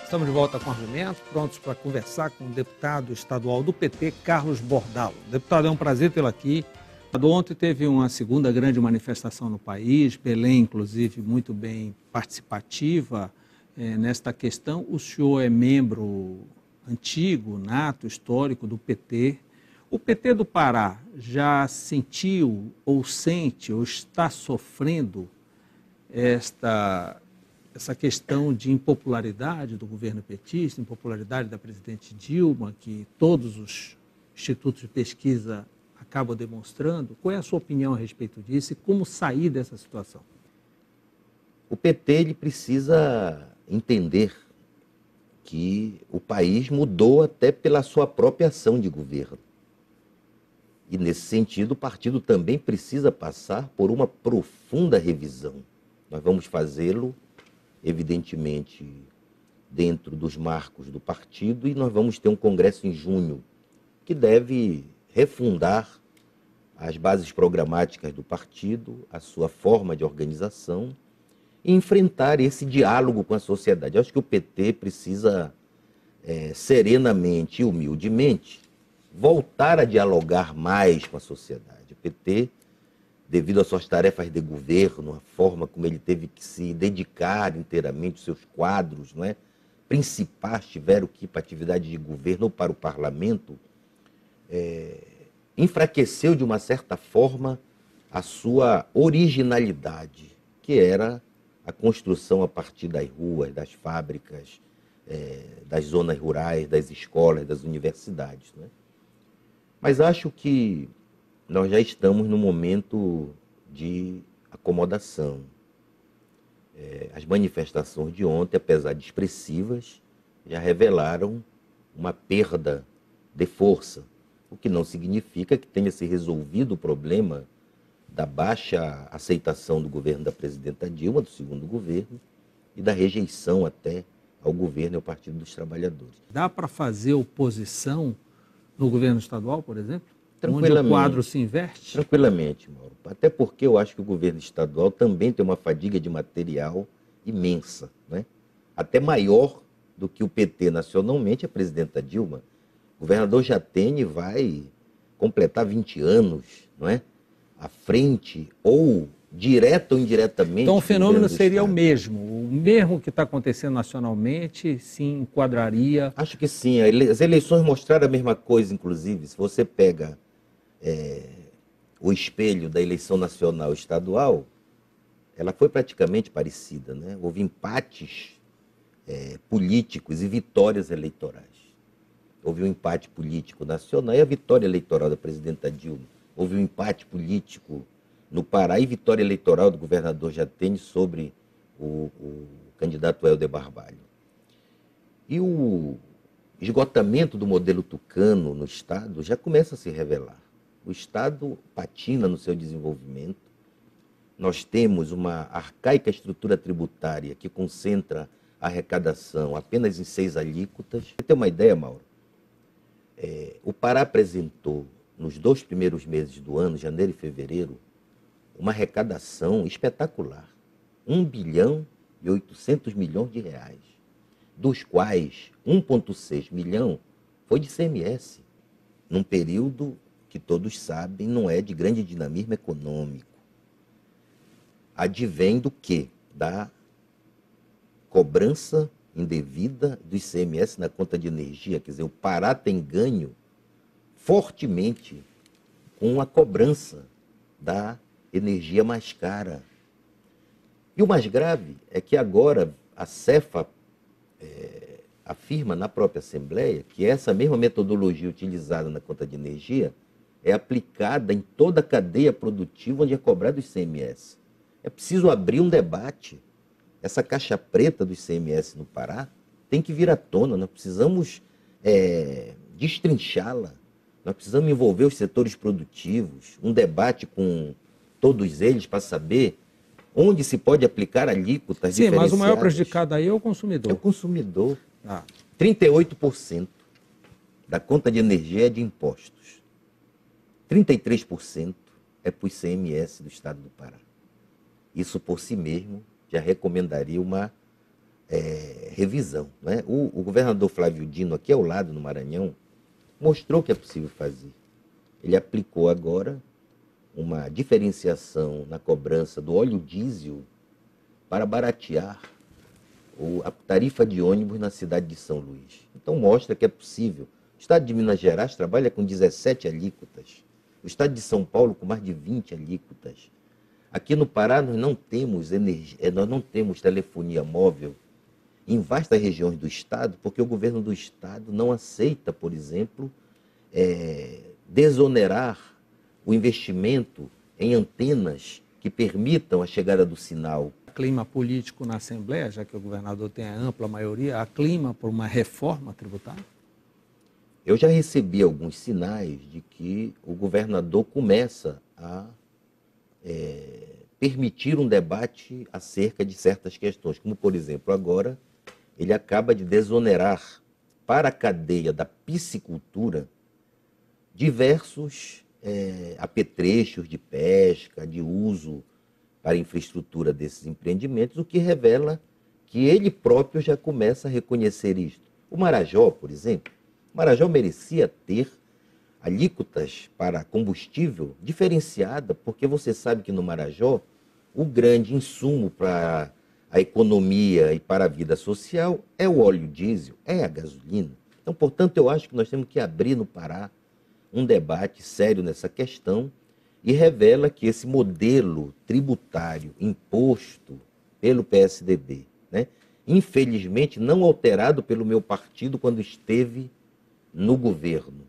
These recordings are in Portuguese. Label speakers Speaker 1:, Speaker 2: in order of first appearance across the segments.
Speaker 1: Estamos de volta com argumentos, prontos para conversar com o deputado estadual do PT, Carlos Bordalo. Deputado, é um prazer tê-lo aqui. Ontem teve uma segunda grande manifestação no país, Belém, inclusive, muito bem participativa nesta questão. O senhor é membro antigo, nato, histórico do PT. O PT do Pará já sentiu, ou sente, ou está sofrendo essa questão de impopularidade do governo petista, impopularidade da presidente Dilma, que todos os institutos de pesquisa acabam demonstrando? Qual é a sua opinião a respeito disso e como sair dessa situação?
Speaker 2: O PT ele precisa entender que o país mudou até pela sua própria ação de governo. E, nesse sentido, o partido também precisa passar por uma profunda revisão. Nós vamos fazê-lo, evidentemente, dentro dos marcos do partido, e nós vamos ter um congresso em junho, que deve refundar as bases programáticas do partido, a sua forma de organização, e enfrentar esse diálogo com a sociedade. Eu acho que o PT precisa, serenamente e humildemente, voltar a dialogar mais com a sociedade. O PT, devido às suas tarefas de governo, a forma como ele teve que se dedicar inteiramente, os seus quadros principais tiveram que ir para a atividade de governo ou para o parlamento, enfraqueceu de uma certa forma a sua originalidade, que era a construção a partir das ruas, das fábricas, das zonas rurais, das escolas, das universidades. Mas acho que nós já estamos num momento de acomodação. As manifestações de ontem, apesar de expressivas, já revelaram uma perda de força, o que não significa que tenha se resolvido o problema da baixa aceitação do governo da presidenta Dilma, do segundo governo, e da rejeição até ao governo e ao Partido dos Trabalhadores.
Speaker 1: Dá para fazer oposição no governo estadual, por exemplo? Onde
Speaker 2: Tranquilamente.
Speaker 1: o quadro se inverte?
Speaker 2: Tranquilamente, Mauro. Até porque eu acho que o governo estadual também tem uma fadiga de material imensa, até maior do que o PT nacionalmente, a presidenta Dilma. O governador Jatene vai completar 20 anos, à frente, ou direta ou indiretamente.
Speaker 1: Então o fenômeno seria o mesmo que está acontecendo nacionalmente, se enquadraria.
Speaker 2: Acho que sim, as eleições mostraram a mesma coisa, inclusive. Se você pega o espelho da eleição nacional e estadual, ela foi praticamente parecida, Houve empates políticos e vitórias eleitorais. Houve um empate político nacional e a vitória eleitoral da presidenta Dilma. Houve um empate político no Pará e vitória eleitoral do governador Jatene sobre o candidato Helder Barbalho. E o esgotamento do modelo tucano no Estado já começa a se revelar. O Estado patina no seu desenvolvimento. Nós temos uma arcaica estrutura tributária que concentra a arrecadação apenas em 6 alíquotas. Para ter uma ideia, Mauro, o Pará apresentou, nos 2 primeiros meses do ano, janeiro e fevereiro, uma arrecadação espetacular. 1 bilhão e 800 milhões de reais, dos quais 1,6 milhão foi de ICMS, num período que todos sabem não é de grande dinamismo econômico. Advém do quê? Da cobrança indevida do ICMS na conta de energia. Quer dizer, o Pará tem ganho fortemente com a cobrança da energia mais cara. E o mais grave é que agora a Cefa afirma na própria Assembleia que essa mesma metodologia utilizada na conta de energia é aplicada em toda a cadeia produtiva onde é cobrado o ICMS. É preciso abrir um debate. Essa caixa preta do ICMS no Pará tem que vir à tona. Nós precisamos destrinchá-la. Nós precisamos envolver os setores produtivos, um debate com todos eles para saber onde se pode aplicar alíquotas diferenciadas.
Speaker 1: Sim, mas o maior prejudicado aí é o consumidor.
Speaker 2: É o consumidor. 38% da conta de energia é de impostos. 33% é para o ICMS do estado do Pará. Isso por si mesmo já recomendaria uma revisão. Né? O governador Flávio Dino, aqui ao lado, no Maranhão, mostrou que é possível fazer. Ele aplicou agora uma diferenciação na cobrança do óleo diesel para baratear a tarifa de ônibus na cidade de São Luís. Então mostra que é possível. O estado de Minas Gerais trabalha com 17 alíquotas. O estado de São Paulo com mais de 20 alíquotas. Aqui no Pará nós não temos telefonia móvel em vastas regiões do estado, porque o governo do estado não aceita, por exemplo, desonerar o investimento em antenas que permitam a chegada do sinal.
Speaker 1: Clima político na Assembleia, já que o governador tem a ampla maioria, há clima por uma reforma tributária?
Speaker 2: Eu já recebi alguns sinais de que o governador começa a permitir um debate acerca de certas questões, como, por exemplo, agora ele acaba de desonerar para a cadeia da piscicultura diversos apetrechos de pesca, de uso para a infraestrutura desses empreendimentos, o que revela que ele próprio já começa a reconhecer isto. O Marajó, por exemplo, o Marajó merecia ter alíquotas para combustível diferenciada, porque você sabe que no Marajó o grande insumo para a economia e para a vida social é o óleo diesel, é a gasolina. Então, portanto, eu acho que nós temos que abrir no Pará um debate sério nessa questão e revela que esse modelo tributário imposto pelo PSDB, né, infelizmente não alterado pelo meu partido quando esteve no governo,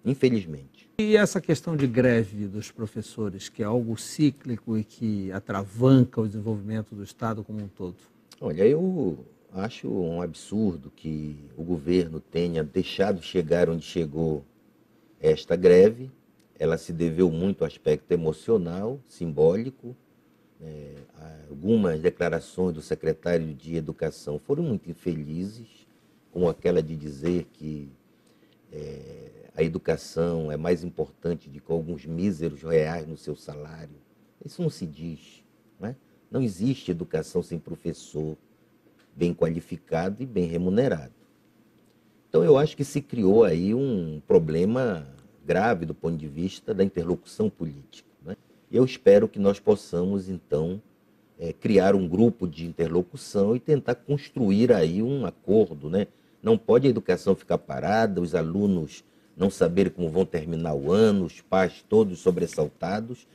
Speaker 2: infelizmente.
Speaker 1: E essa questão de greve dos professores, que é algo cíclico e que atravanca o desenvolvimento do Estado como um todo?
Speaker 2: Olha, eu acho um absurdo que o governo tenha deixado chegar onde chegou esta greve. Ela se deveu muito ao aspecto emocional, simbólico. Algumas declarações do secretário de Educação foram muito infelizes, como aquela de dizer que a educação é mais importante do que alguns míseros reais no seu salário. Isso não se diz. Não existe educação sem professor bem qualificado e bem remunerado. Então, eu acho que se criou aí um problema grave do ponto de vista da interlocução política. Eu espero que nós possamos, então, criar um grupo de interlocução e tentar construir aí um acordo. Não pode a educação ficar parada, os alunos não saberem como vão terminar o ano, os pais todos sobressaltados,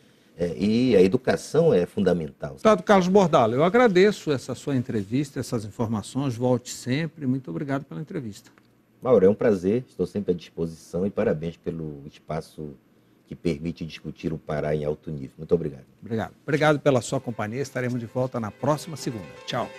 Speaker 2: e a educação é fundamental.
Speaker 1: Deputado Carlos Bordalo, eu agradeço essa sua entrevista, essas informações, volte sempre, muito obrigado pela entrevista.
Speaker 2: Mauro, é um prazer, estou sempre à disposição e parabéns pelo espaço que permite discutir o Pará em alto nível. Muito obrigado.
Speaker 1: Obrigado. Obrigado pela sua companhia, estaremos de volta na próxima segunda. Tchau.